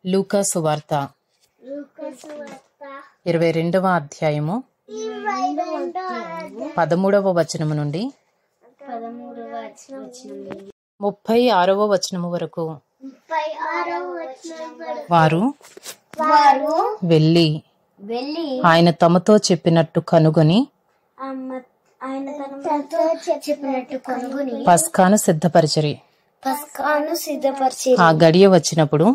లూకా సువార్త 22వ అధ్యాయము 13వ వచనము నుండి 36వ వచనము వరకు. వారు వెళ్ళి ఆయన తమతో చెప్పినట్టు కనుగొని పస్కాను సిద్ధపరిచిరి. ఆ గడియ వచ్చినప్పుడు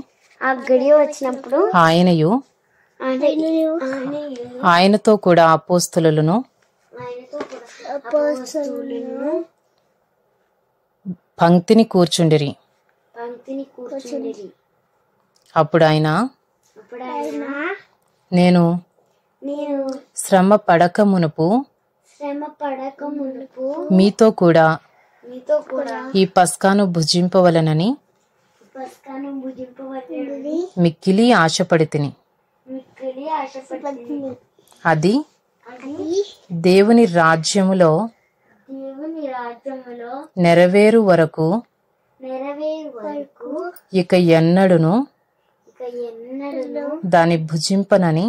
ఆయనతో కూడా అపోస్తలులను పంక్తిని కూర్చుండిరి. అప్పుడు ఆయన నేను శ్రమ పడక మునుపు మీతో కూడా ఈ పస్కాను భుజింపవలనని మిక్కిలి ఆశపడితిని. అది దేవుని రాజ్యములో నెరవేరు వరకు ఇక ఎన్నడును దాని భుజింపనని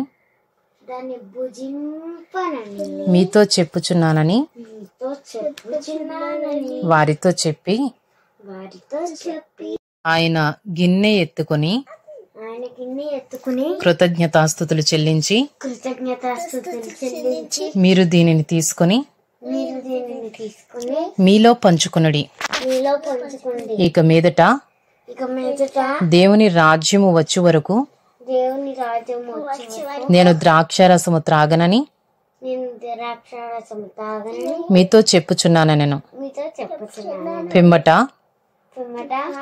మీతో చెప్పుచున్నానని వారితో చెప్పి ఆయన గిన్నె ఎత్తుకొని కృతజ్ఞతాస్తుతులు చెల్లించి మీరు దీనిని తీసుకొని మీలో పంచుకొనుడి. ఇక మీదట దేవుని రాజ్యము వచ్చు వరకు నేను ద్రాక్షారసము త్రాగనని మీతో చెప్పుచున్నానెను. పిమ్మట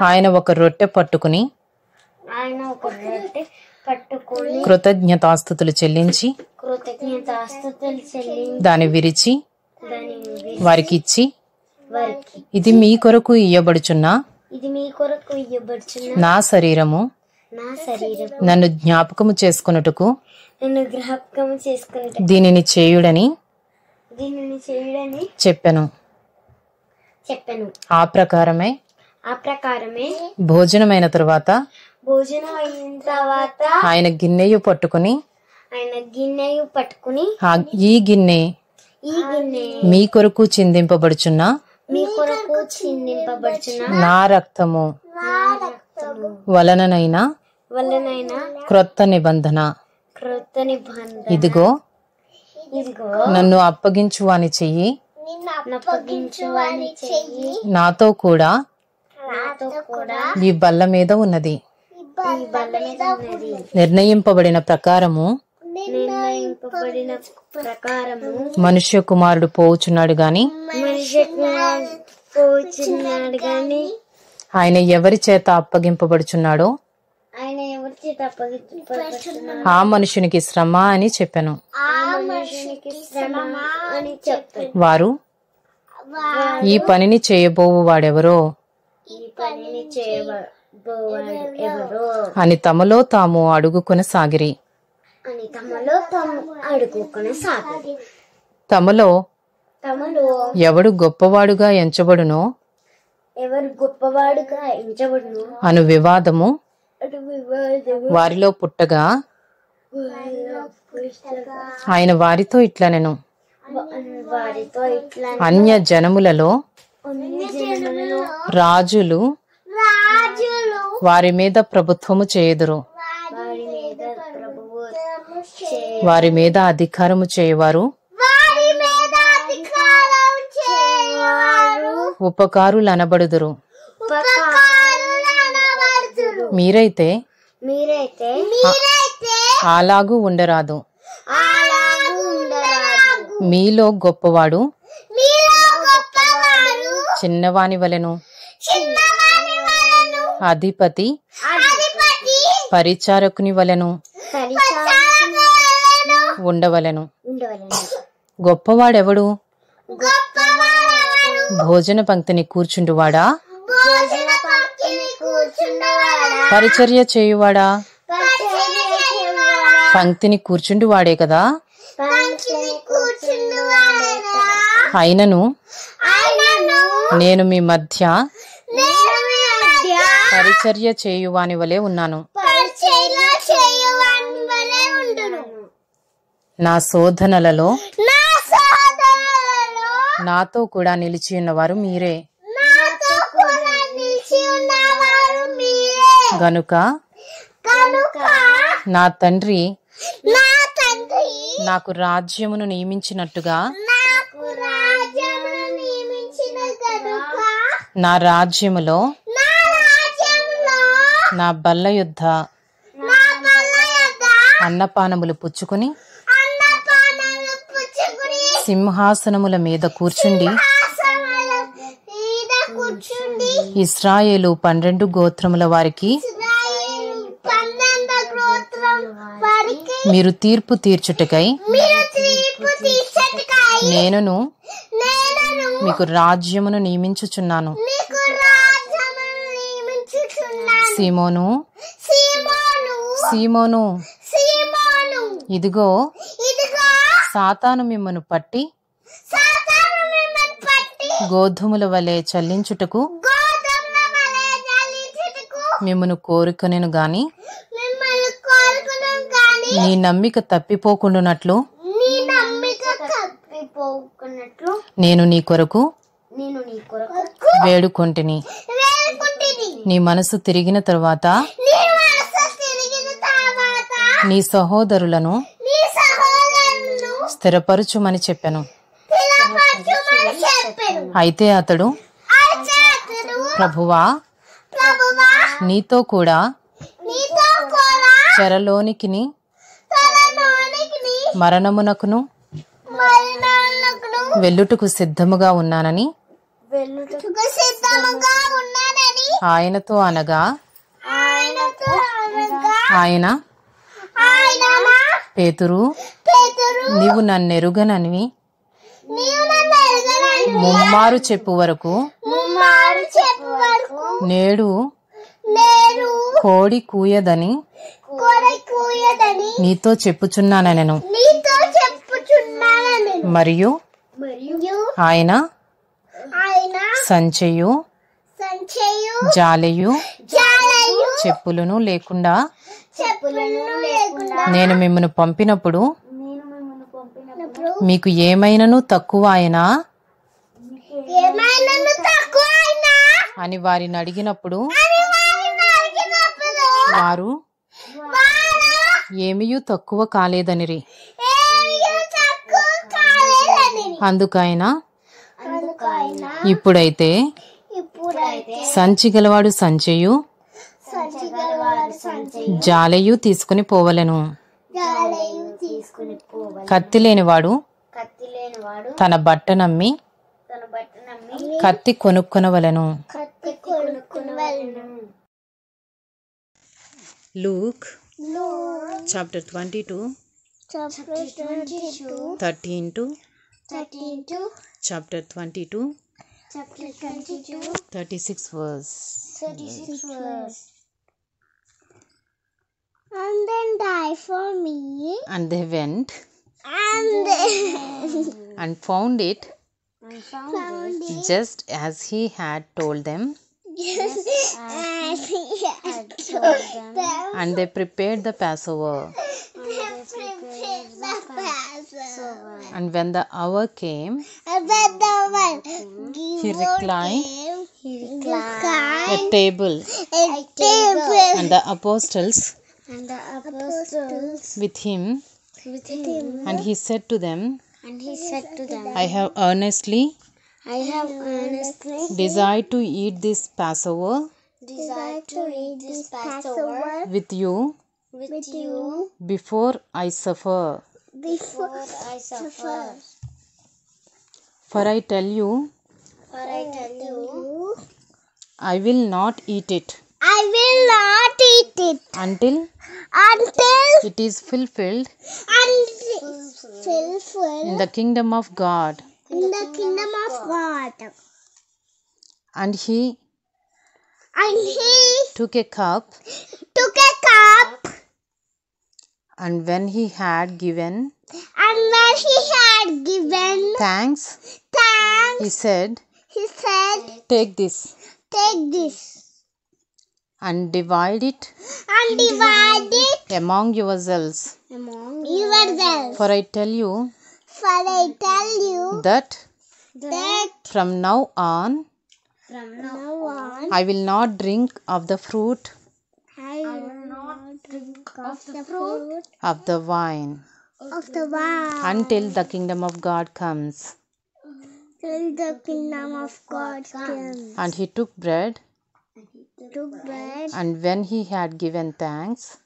ఆయన ఒక రొట్టె పట్టుకుని కృతజ్ఞతాస్తుతులు చెల్లించి దాన్ని విరిచి వారికి ఇచ్చి ఇది మీ కొరకు ఇయ్యబడుచున్న నా శరీరము, నన్ను జ్ఞాపకము చేసుకొనుటకు దీనిని చేయుడని చెప్పెను. ఆ ప్రకారమే భోజనమైన తరువాత ఆయన గిన్నెయు పట్టుకుని ఈ గిన్నె మీ కొరకు చిందింపబడుచున్న నా రక్తము వలననైనా క్రొత్త నిబంధన. ఇదిగో నన్ను అప్పగించువాని చెయ్యి నాతో కూడా ఈ బల్ల మీద ఉన్నది. నిర్ణయింపబడిన ప్రకారము మనుష్య కుమారుడు పోవుచున్నాడు గాని ఆయన ఎవరి చేత అప్పగింపబడుచున్నాడో ఆ మనుషునికి శ్రమ అని చెప్పెను. వారు ఈ పనిని చేయబోవు వాడెవరో అని తమలో తాము అడుగుకొనసాగిరి. తమలో ఎవడు గొప్పవాడుగా ఎంచబడునో అను వివాదము వారిలో పుట్టగా ఆయన వారితో ఇట్లనెను, అన్య జనములలో రాజులు వారి మీద ప్రభుత్వము చేయుదురు, వారి మీద అధికారము చేయవారు ఉపకారులు అనబడుదురు. మీరైతే అలాగూ ఉండరాదు. మీలో గొప్పవాడు చిన్నవాని వలెను, అధిపతి పరిచారకుని వలెను ఉండవలెను. గొప్పవాడెవడు? భోజన పంక్తిని కూర్చుండువాడా, పరిచర్య చేయువాడా? పంక్తిని కూర్చుండువాడే కదా. అయినను నేను మీ మధ్య పరిచర్య చేయువాని వలె ఉన్నాను. నా శోధనలలో నాతో కూడా నిలిచి ఉన్నవారు మీరే. గనుక నా తండ్రి నాకు రాజ్యమును నియమించినట్టుగా నా రాజ్యములో నా బల్ల యుద్ధ అన్నపానములు పుచ్చుకుని సింహాసనముల మీద కూర్చుండి ఇశ్రాయేలు 12 గోత్రముల వారికి మీరు తీర్పు తీర్చుటకై నేనును మీకు రాజ్యమును నియమించుచున్నాను. సీమోను, సీమోను, ఇదిగో సాతాను మిమ్మను పట్టి గోధుమల వలె చల్లించుటకు మిమ్మను కోరుకొనెను గాని నీ నమ్మిక తప్పిపోకుండానట్లు నేను నీ కొరకు వేడుకొంటిని. నీ మనసు తిరిగిన తరువాత నీ సహోదరులను స్థిరపరచుమని చెప్పాను. అయితే అతడు, ప్రభువా, నీతో కూడా చెరలోనికిని మరణమునకును వెళ్ళుటకు సిద్ధముగా ఉన్నానని ఆయనతో అనగా ఆయన, పేతురు, నీవు నన్నెరుగనని ముమ్మారు చెప్పు వరకు నేడు కోడి కూయదని నీతో చెప్పుచున్నానెను. మరియు ఆయన సంచెయు జాలెయు చెప్పులను లేకుండా నేను మిమ్మల్ని పంపినప్పుడు మీకు ఏమైనను తక్కువ అయినా అని వారిని అడిగినప్పుడు వారు ఏమీయూ తక్కువ కాలేదనిరి. అందుకైనా ఇప్పుడైతే సంచి గలవాడు సంచెయు జాలెయు తీసుకుని పోవలెను. కత్తి లేనివాడు తన బట్ట నమ్మి కత్తి కొనుక్కొనవలెను. Luke chapter 22 13 to chapter 22 36 verse. And then die for me. And they went and found it just as he had told them. And they prepared the Passover. And when the hour came, he reclined at table, and the apostles with him. And he said to them, I have earnestly desired to eat this Passover with you before I suffer. For I tell you, I will not eat it until it is fulfilled in the kingdom of God. And he took a cup, and when he had given thanks, he said, take this, and divide it among yourselves. For I tell you that from now on I will not drink of the fruit of the vine until the kingdom of God comes. And he took bread, and when he had given thanks,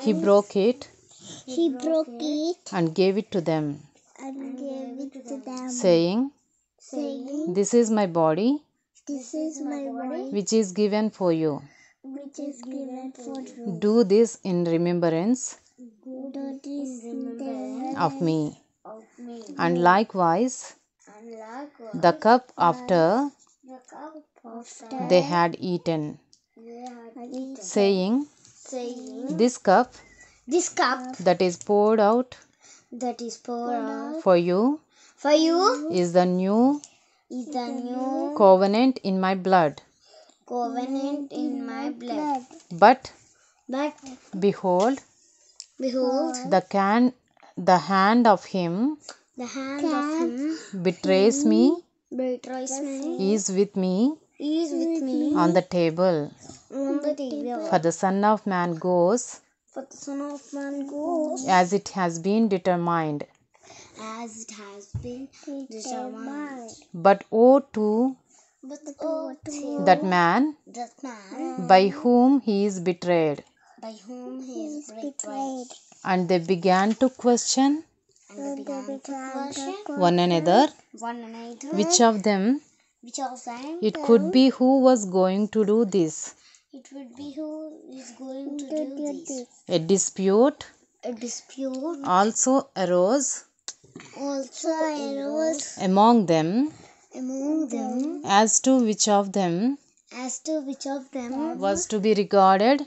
he broke it and gave it to them, saying, "This is my body, which is given for you. Do this in remembrance of me." And likewise, the cup after they had eaten, saying, "This cup that is poured out for you is the new covenant in my blood. But behold, the hand of him betrays me is with me on the table. For the Son of Man goes as it has been determined. But woe to that man by whom he is betrayed." And they began to question one another which of them it could be who was going to do this. A dispute also arose among them as to which of them was to be regarded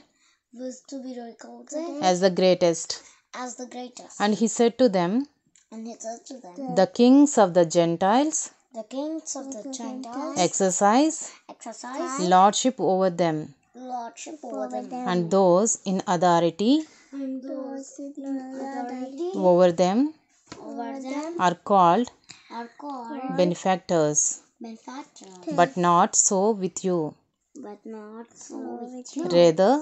as the greatest. And he said to them, "The kings of the Gentiles exercise lordship over them, and those in authority over them are called benefactors. But not so with you. Rather,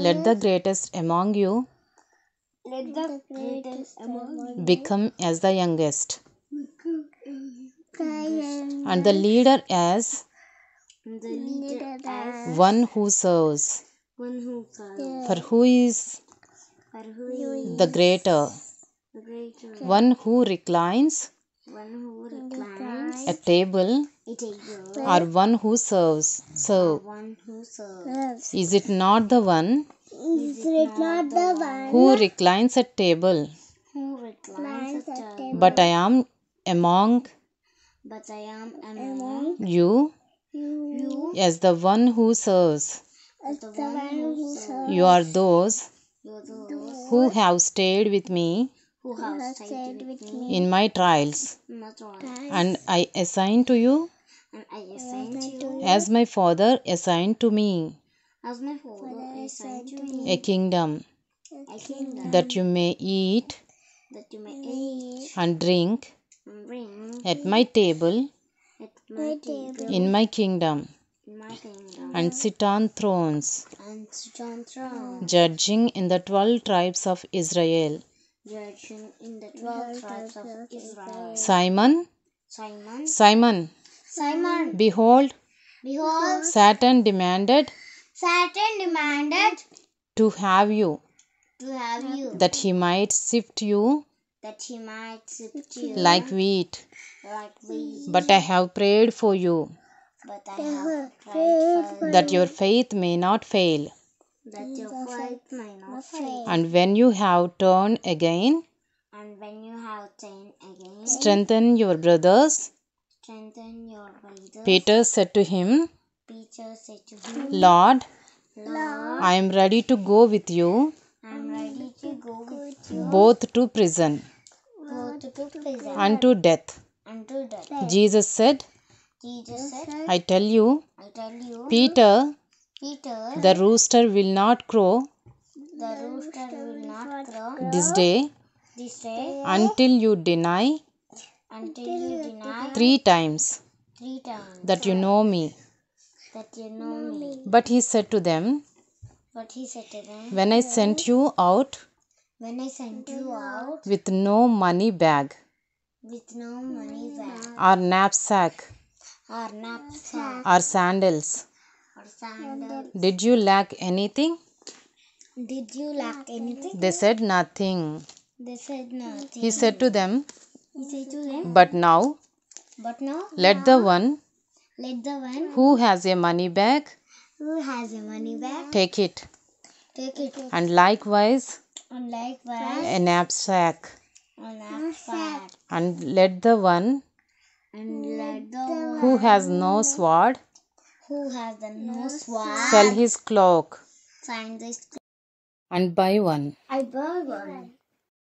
let the greatest among you become as the youngest, and the leader as one who serves. For who is the greater? One who reclines at table, or one who serves? Is it not the one who reclines at table? But I am among you as the one who serves. You are those who have stayed with me in my trials, and I assign to you as my Father assigned to me a kingdom, that you may eat and drink at my table in my kingdom, and sit on thrones, judging in the 12 tribes of Israel. Simon, behold, Satan demanded to have you, that he might sift you like wheat. But I have prayed for you, that your faith may not fail. And when you have turned again, strengthen your brothers. Peter said to him, Lord, I am ready to go with you both to prison and to death. Jesus said, Jesus said, I tell you, Peter, the rooster will not crow the rooster will not crow this day this day until you deny until you deny 3 times 3 times that you know me. But But he said to them, he said to them, when I sent you out when I sent you out with no money bag with no money bag or knapsack or knapsack or sandals, or sandals, did you lack anything? did you lack anything? They said nothing. They said nothing. He said to them, He said to them, but now but now let the one let the one who has a money bag who has a money bag take it, take it, and likewise and likewise a knapsack, a knapsack, and let the one and let the one who has no sword who has the no sword sell his cloak find this and buy one. I buy one.